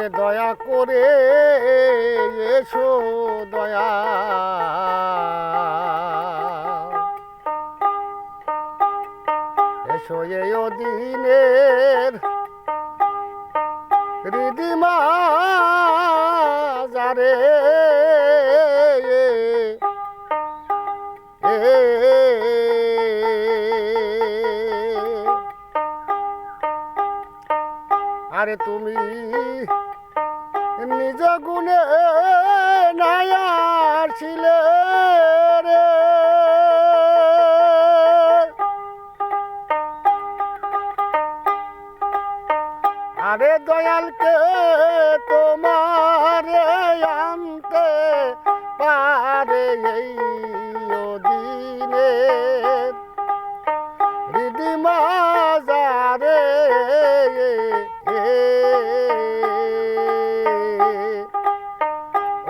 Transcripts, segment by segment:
ওরে দয়া করে এসো দয়া, এসো এই দিনের রিদিমা যারে আরে তুমি নিজ গুণে নাই আসিলে রে, আরে দয়ালকে তোমার আনতে পারে এই দিনে রিদিমা যারে,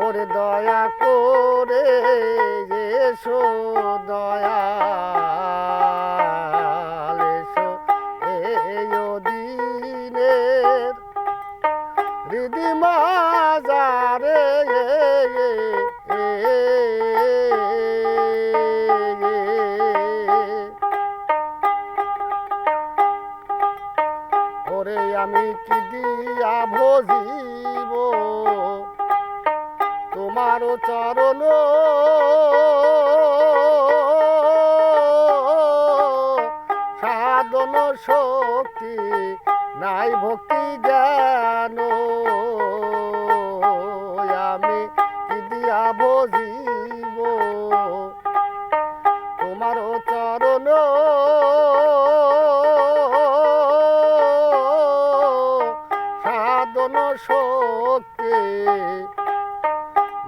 ওরে দয়া করে এসো দয়াল, এসো এই দিনের রিদিমা যারে, ওরে আমি কি দিয়া ভজিব তোমার চরণ, সাধন শক্তি নাই ভক্তি জ্ঞান, আমি কি দিয়া ভজিব তোমার চরণ, সাধন শক্তি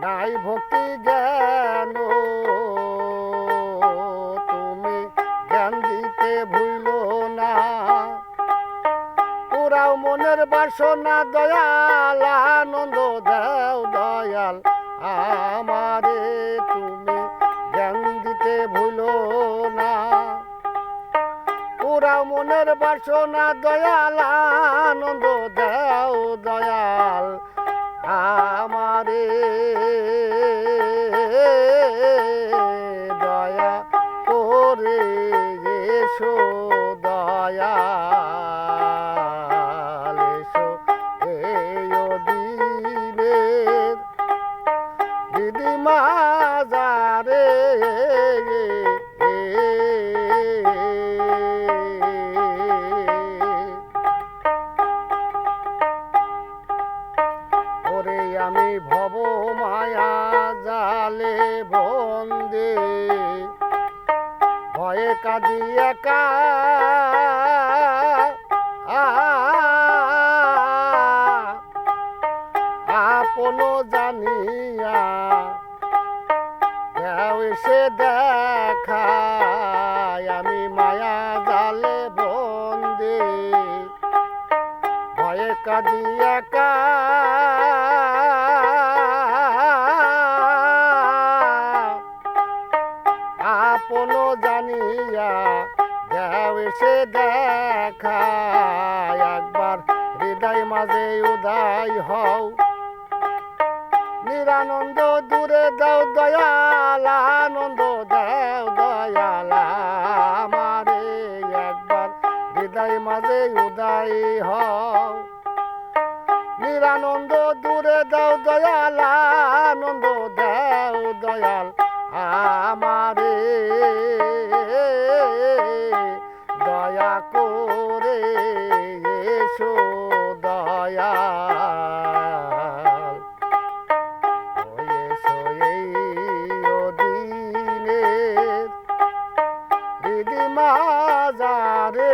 নাই ভক্তি জ্ঞান, তুমি জ্ঞান দিতে ভুইল না, পুরাও মনের বাসনা দয়াল, আনন্দ দাও দয়াল আমারে, তুমি জ্ঞান দিতে ভুইল না, পুরাও মনের বাসনা দয়াল, আনন্দ দাও দয়াল আমারে, দয়া করে এসো দয়াল, এসো এই দিনের রিদিমা যারে, ওরে আমি ভব মায়া জালে বন্দে ভয়ে কাঁদি একা, আপন জানিয়া দেও এসে দেখা, আমি মায়া জালে বন্দে ভয়ে কাঁদি একা, আপন জানিয়া দেও এসে দেখা, একবার হৃদয় মাঝে উদয় হও, নিরানন্দ দূরে দাও দয়াল, আনন্দ দাও দয়াল আমারে, একবার হৃদয় মাঝে উদয় হও, নিরানন্দ দূরে দাও দয়াল, আনন্দ দাও দয়াল আমারে, দয়া করে এসো দয়াল, এসো এই দিনের রিদিমা যারে,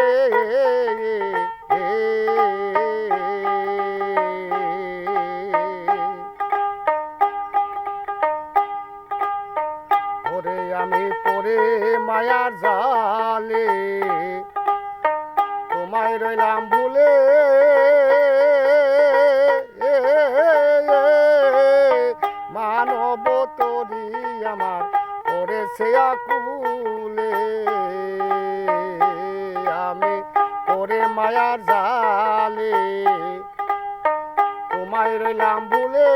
ওরে আমি পরে মায়ার জালে তোমায় রইলাম ভুলে, মানব তরি আমার করেছে আকুলে, আমি পরে মায়ার জালে তোমায় রইলাম ভুলে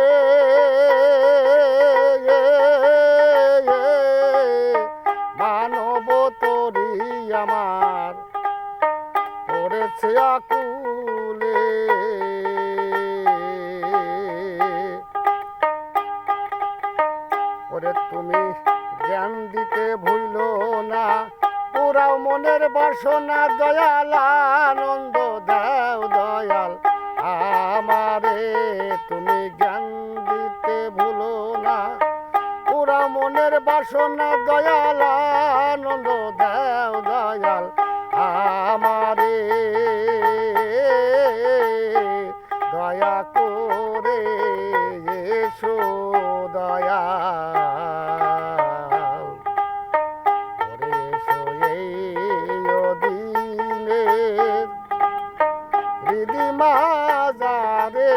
মানব তরি আমার পড়েছে আকুলে ওরে তুমি জ্ঞান দিতে ভুলো না পুরাও মনের বাসনা দয়াল আনন্দ দাও দয়াল আমারে তুমি জ্ঞান দিতে ভুলো না পুরা মনের বাসনা দয়াল আনন্দ দাও দয়াল আমারে দয়া করে এসো দয়াল ওরে এসো এই অদিনের হৃদি মাজারে